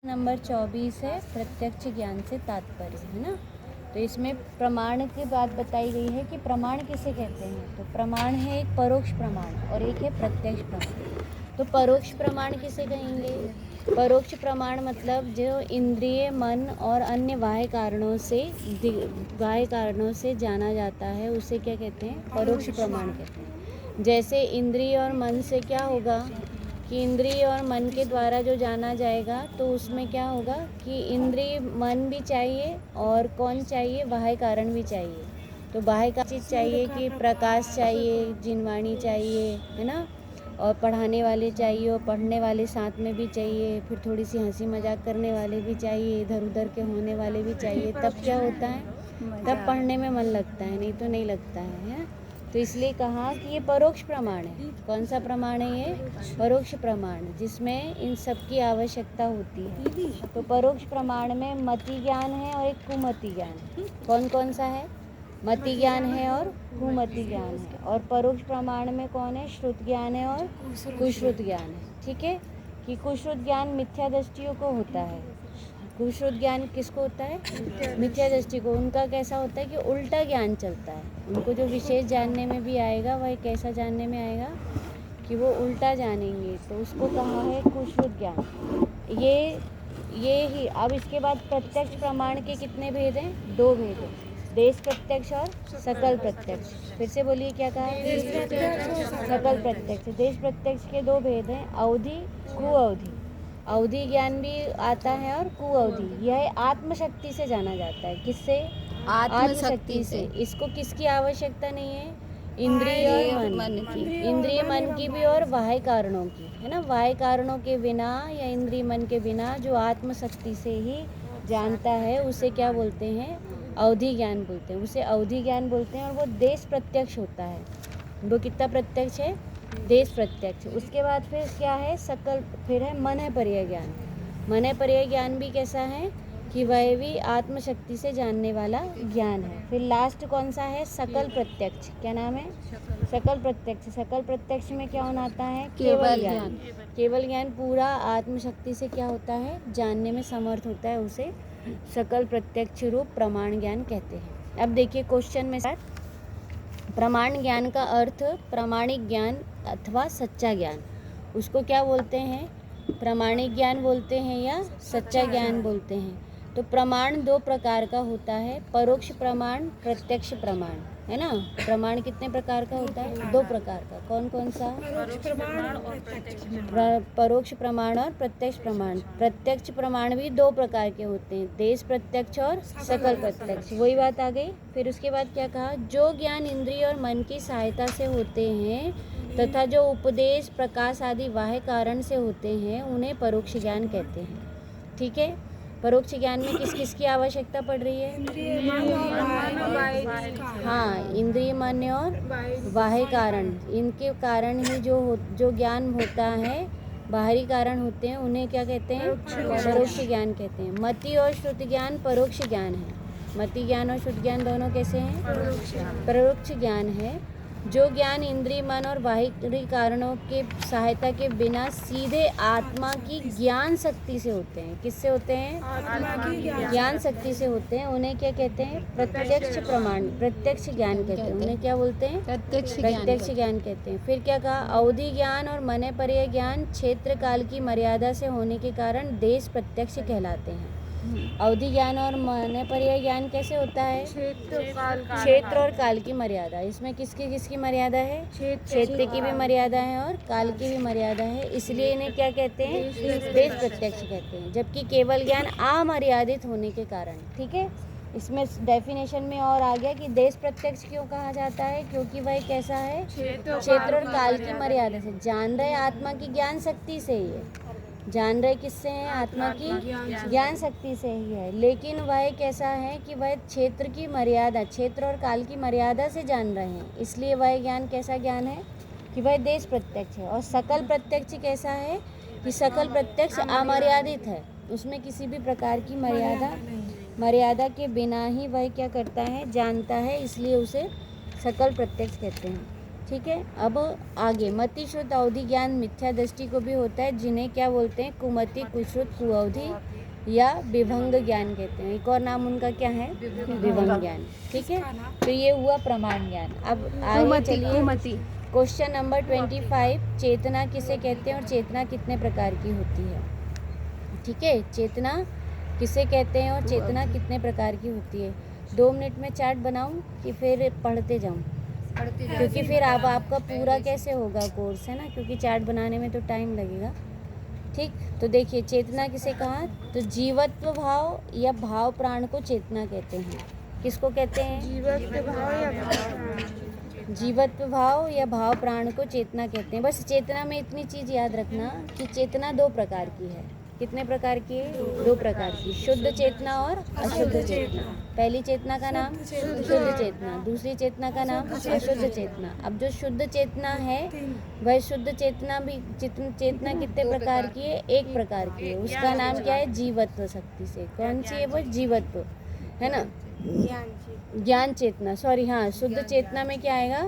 Number 24 है प्रत्यक्ष ज्ञान से तात्पर्य, है ना। तो इसमें प्रमाण की बात बताई गई है कि प्रमाण किसे कहते हैं। तो प्रमाण है एक परोक्ष प्रमाण और एक है प्रत्यक्ष प्रमाण। तो परोक्ष प्रमाण किसे कहेंगे? परोक्ष प्रमाण मतलब जो इंद्रिय, मन और अन्य बाह्य कारणों से जाना जाता है उसे क्या कहते हैं? परोक्ष प्रमाण कहते हैं। जैसे इंद्रिय और मन से क्या होगा कि इंद्रिय और मन के द्वारा जो जाना जाएगा तो उसमें क्या होगा कि इंद्रिय, मन भी चाहिए और कौन चाहिए? बाह्य कारण भी चाहिए। तो बाह्य का चीज़ चाहिए कि प्रकाश चाहिए, जिनवाणी चाहिए, है ना, और पढ़ाने वाले चाहिए और पढ़ने वाले साथ में भी चाहिए, फिर थोड़ी सी हंसी मजाक करने वाले भी चाहिए, इधर उधर के होने वाले भी चाहिए। तब क्या होता है? तब पढ़ने में मन लगता है, नहीं तो नहीं लगता है। तो इसलिए कहा कि ये परोक्ष प्रमाण है। कौन सा प्रमाण है ये? परोक्ष प्रमाण, जिसमें इन सब की आवश्यकता होती है। तो परोक्ष प्रमाण में मति ज्ञान है और एक कुमति ज्ञान है। कौन कौन सा है? मति ज्ञान है और कुमति ज्ञान है। और परोक्ष प्रमाण में कौन है? श्रुत ज्ञान है और कुश्रुत ज्ञान है। ठीक है, कि कुश्रुत ज्ञान मिथ्या दृष्टियों को होता है। कुश्रुत ज्ञान किसको होता है? मिथ्या दृष्टि को। उनका कैसा होता है कि उल्टा ज्ञान चलता है। उनको जो विशेष जानने में भी आएगा वह कैसा जानने में आएगा कि वो उल्टा जानेंगे, तो उसको कहा है कुश्रुत ज्ञान। ये ही। अब इसके बाद प्रत्यक्ष प्रमाण के कितने भेद हैं? 2 भेद हैं, देश प्रत्यक्ष और सकल प्रत्यक्ष। फिर से बोलिए, क्या कहा? सकल प्रत्यक्ष। देश प्रत्यक्ष के 2 भेद हैं, अवधि, कुअवधि। अवधि ज्ञान भी आता है और कुअवधि। यह आत्मशक्ति से जाना जाता है। किससे? आत्मशक्ति से। इसको किसकी आवश्यकता नहीं है? इंद्रिय और मन की। इंद्रिय मन की भी और बाह्य कारणों की, है ना। बाह्य कारणों के बिना या इंद्रिय मन के बिना जो आत्मशक्ति से ही जानता है उसे क्या बोलते हैं? अवधि ज्ञान बोलते हैं। उसे अवधि ज्ञान बोलते हैं। और वो देश प्रत्यक्ष होता है। वो कितना प्रत्यक्ष है? देश प्रत्यक्ष। उसके बाद फिर क्या है? सकल। फिर है मन पर्याय ज्ञान। मन पर्याय ज्ञान भी कैसा है कि वह भी आत्मशक्ति से जानने वाला ज्ञान है। फिर लास्ट कौन सा है? सकल प्रत्यक्ष। क्या नाम है? सकल प्रत्यक्ष। सकल प्रत्यक्ष में क्या होना आता है? केवल ज्ञान। केवल ज्ञान पूरा आत्मशक्ति से क्या होता है? जानने में समर्थ होता है। उसे सकल प्रत्यक्ष रूप प्रमाण ज्ञान कहते हैं। अब देखिए क्वेश्चन में प्रमाण ज्ञान का अर्थ प्रामाणिक ज्ञान अथवा सच्चा ज्ञान। उसको क्या बोलते हैं? प्रामाणिक ज्ञान बोलते हैं या सच्चा ज्ञान बोलते हैं। तो प्रमाण 2 प्रकार का होता है, परोक्ष प्रमाण, प्रत्यक्ष प्रमाण, है ना। प्रमाण कितने प्रकार का होता है? 2 प्रकार का। कौन कौन सा? परोक्ष प्रमाण और प्रत्यक्ष प्रमाण। प्रत्यक्ष प्रमाण भी 2 प्रकार के होते हैं, देश प्रत्यक्ष और सकल प्रत्यक्ष। वही बात आ गई। फिर उसके बाद क्या कहा? जो ज्ञान इंद्रिय और मन की सहायता से होते हैं तथा जो उपदेश, प्रकाश आदि बाह्य कारण से होते हैं उन्हें परोक्ष ज्ञान कहते हैं। ठीक है। परोक्ष ज्ञान में किस किस की आवश्यकता पड़ रही है? हाँ, इंद्रिय, मन और बाह्य कारण। इनके कारण ही जो ज्ञान होता है, बाहरी कारण होते हैं, उन्हें क्या कहते हैं? परोक्ष ज्ञान कहते हैं। मति और श्रुति ज्ञान परोक्ष ज्ञान है। मति ज्ञान और श्रुति ज्ञान दोनों कैसे हैं? परोक्ष ज्ञान है। जो ज्ञान इंद्रिय, मन और बाहरी कारणों के सहायता के बिना सीधे आत्मा की ज्ञान शक्ति से होते हैं। किससे होते हैं? ज्ञान शक्ति से होते हैं, उन्हें क्या कहते हैं? प्रत्यक्ष प्रमाण, प्रत्यक्ष ज्ञान कहते हैं। उन्हें क्या बोलते हैं? प्रत्यक्ष ज्ञान कहते हैं। फिर क्या कहा? अवधि ज्ञान और मन पर्याय ज्ञान क्षेत्र काल की मर्यादा से होने के कारण देश प्रत्यक्ष कहलाते हैं। अवधि ज्ञान और मन पर्याय ज्ञान कैसे होता है? क्षेत्र और काल की मर्यादा। इसमें किसकी मर्यादा है? क्षेत्र की भी मर्यादा है और काल की भी मर्यादा है, इसलिए इन्हें क्या कहते हैं? देश प्रत्यक्ष कहते हैं। जबकि केवल ज्ञान अमर्यादित होने के कारण। ठीक है। इसमें डेफिनेशन में और आ गया कि देश प्रत्यक्ष क्यों कहा जाता है? क्योंकि वह कैसा है? क्षेत्र और काल की मर्यादा से जान रहे, आत्मा की ज्ञान शक्ति से ही है। जान रहे किससे हैं? आत्मा की ज्ञान शक्ति से ही है। लेकिन वह कैसा है कि वह क्षेत्र की मर्यादा, क्षेत्र और काल की मर्यादा से जान रहे हैं, इसलिए वह ज्ञान कैसा ज्ञान है कि वह देश प्रत्यक्ष है। और सकल प्रत्यक्ष कैसा है कि सकल प्रत्यक्ष अमर्यादित है, उसमें किसी भी प्रकार की मर्यादा के बिना ही वह क्या करता है? जानता है, इसलिए उसे सकल प्रत्यक्ष कहते हैं। ठीक है। अब आगे मति, श्रुत, अवधि ज्ञान मिथ्या दृष्टि को भी होता है, जिन्हें क्या बोलते हैं? कुमति, कुश्रुत, कुअवधि या विभंग ज्ञान कहते हैं। एक और नाम उनका क्या है? विभंग ज्ञान। ठीक है, तो ये हुआ प्रमाण ज्ञान। अब आगे चलिए क्वेश्चन नंबर 25, चेतना किसे कहते हैं और चेतना कितने प्रकार की होती है? ठीक है, चेतना किसे कहते हैं और चेतना कितने प्रकार की होती है? 2 मिनट में चार्ट बनाऊं कि फिर पढ़ते जाऊं? क्योंकि फिर अब आपका पूरा कैसे होगा कोर्स, है ना, क्योंकि चार्ट बनाने में तो टाइम लगेगा। ठीक, तो देखिए चेतना किसे कहा? तो जीवत्व भाव या भाव प्राण को चेतना कहते हैं। किसको कहते हैं? जीवत्व भाव या भाव प्राण को चेतना कहते हैं। बस चेतना में इतनी चीज़ याद रखना कि चेतना 2 प्रकार की है। कितने प्रकार की है? 2 प्रकार की, शुद्ध चेतना और अशुद्ध चेतना। पहली चेतना का नाम शुद्ध चेतना, दूसरी चेतना का नाम अशुद्ध चेतना। अब जो शुद्ध चेतना है वह शुद्ध चेतना भी चेतना कितने प्रकार की है? 1 प्रकार की है। उसका नाम क्या है? जीवत्व शक्ति से। कौन सी है वो? जीवत्व, है ना, ज्ञान चेतना। सॉरी, हाँ, शुद्ध चेतना में क्या आएगा?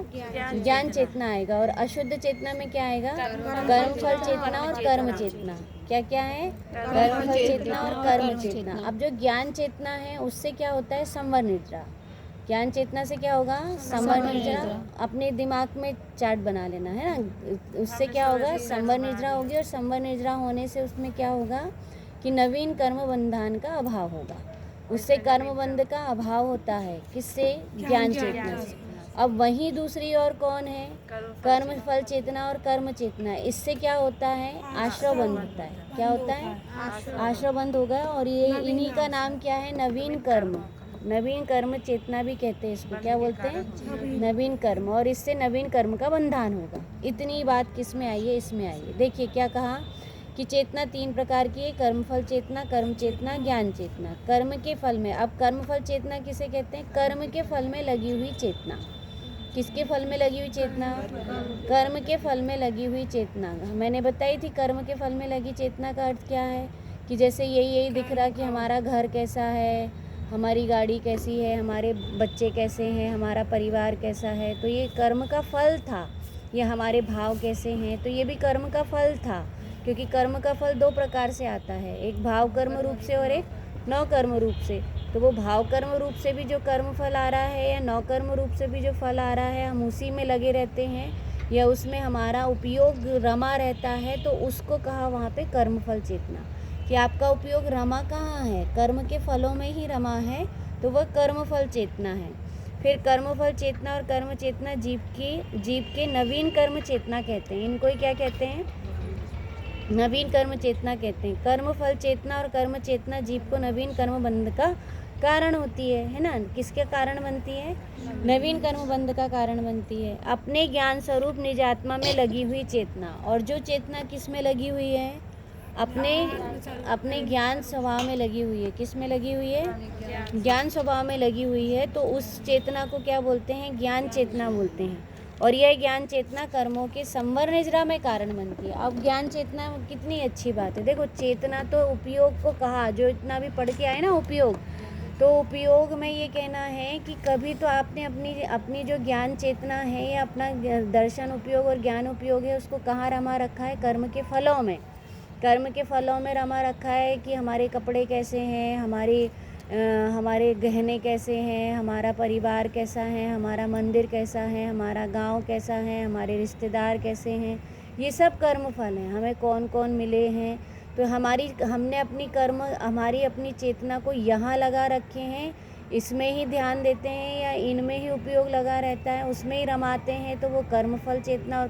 ज्ञान चेतना आएगा। और अशुद्ध चेतना में क्या आएगा? कर्मफल चेतना और कर्म चेतना। क्या क्या है? कर्मफल चेतना और कर्म चेतना। अब जो ज्ञान चेतना है उससे क्या होता है? संवर निद्रा। ज्ञान चेतना से क्या होगा? संवर निद्रा। अपने दिमाग में चार्ट बना लेना, है ना। उससे क्या होगा? संवर निद्रा होगी, और संवर निद्रा होने से उसमें क्या होगा कि नवीन कर्म बंधन का अभाव होगा। उससे कर्म बंध का अभाव होता है। किससे? ज्ञान चेतना से। अब वहीं दूसरी ओर कौन है? कर्म फल चेतना और कर्म चेतना। इससे क्या होता है? आश्रव बंध होता है। क्या होता है? आश्रव बंध होगा। और ये इन्हीं का नाम क्या है? नवीन कर्म। नवीन कर्म चेतना भी कहते हैं इसको। क्या बोलते हैं? नवीन कर्म। और इससे नवीन कर्म का बंधन होगा। इतनी बात किस में आई है? इसमें आई है। देखिए क्या कहा कि चेतना 3 प्रकार की है, कर्मफल चेतना, कर्म चेतना, ज्ञान चेतना। कर्म के फल में, अब कर्मफल चेतना किसे कहते हैं? कर्म के फल में लगी हुई चेतना। किसके फल में लगी हुई चेतना? कर्म के फल में लगी हुई चेतना। मैंने बताई थी कर्म के फल में लगी चेतना का अर्थ क्या है कि जैसे यही दिख रहा कि हमारा घर कैसा है, हमारी गाड़ी कैसी है, हमारे बच्चे कैसे हैं, हमारा परिवार कैसा है, तो ये कर्म का फल था। ये हमारे भाव कैसे हैं, तो ये भी कर्म का फल था। क्योंकि कर्म का फल 2 प्रकार से आता है, एक भाव कर्म रूप से और एक नौ कर्म रूप से। तो वो भाव कर्म रूप से भी जो कर्म फल आ रहा है या नौ कर्म रूप से भी जो फल आ रहा है, हम उसी में लगे रहते हैं या उसमें हमारा उपयोग रमा रहता है, तो उसको कहा वहाँ पे कर्म फल चेतना कि आपका उपयोग रमा कहाँ है? कर्म के फलों में ही रमा है, तो वह कर्म फल चेतना है। फिर कर्मफल चेतना और कर्म चेतना जीव के नवीन कर्म चेतना कहते हैं। इनको ही क्या कहते हैं? नवीन कर्म चेतना कहते हैं। कर्म फल चेतना और कर्म चेतना जीव को नवीन कर्म बंध का कारण होती है ना। किसके कारण बनती है? नवीन कर्म बंध का कारण बनती है। अपने ज्ञान स्वरूप निज आत्मा में लगी हुई चेतना। और जो चेतना किस में लगी हुई है? अपने ज्ञान स्वभाव में लगी हुई है। किस में लगी हुई है? ज्ञान स्वभाव में लगी हुई है। तो उस चेतना को क्या बोलते हैं? ज्ञान चेतना बोलते हैं। और यह ज्ञान चेतना कर्मों के संवर निजरा में कारण बनती है। अब ज्ञान चेतना कितनी अच्छी बात है। देखो चेतना तो उपयोग को कहा, जो इतना भी पढ़ के आए ना उपयोग, तो उपयोग में ये कहना है कि कभी तो आपने अपनी जो ज्ञान चेतना है या अपना दर्शन उपयोग और ज्ञान उपयोग है उसको कहाँ रमा रखा है? कर्म के फलों में। कर्म के फलों में रमा रखा है कि हमारे कपड़े कैसे हैं, हमारे गहने कैसे हैं, हमारा परिवार कैसा है, हमारा मंदिर कैसा है, हमारा गांव कैसा है, हमारे रिश्तेदार कैसे हैं, ये सब कर्म फल हैं। हमें कौन कौन मिले हैं, तो हमने हमारी अपनी चेतना को यहाँ लगा रखे हैं, इसमें ही ध्यान देते हैं या इनमें ही उपयोग लगा रहता है, उसमें ही रमाते हैं, तो वो कर्म फल चेतना और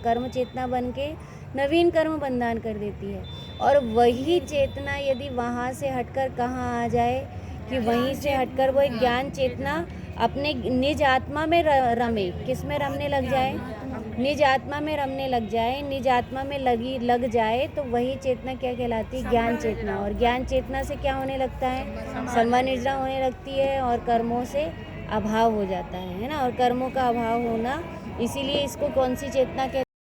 कर्म चेतना बन के नवीन कर्म बंधन कर देती है। और वही चेतना यदि वहाँ से हटकर कहाँ आ जाए कि वहीं से हटकर वो एक ज्ञान चेतना अपने निज आत्मा में रमे। किस में रमने लग जाए? निज आत्मा में रमने लग जाए, निज आत्मा में लग जाए, तो वही चेतना क्या कहलाती है? ज्ञान चेतना। और ज्ञान चेतना से क्या होने लगता है? संवर निजरा होने लगती है और कर्मों से अभाव हो जाता है ना। और कर्मों का अभाव होना, इसीलिए इसको कौन सी चेतना कहते हैं?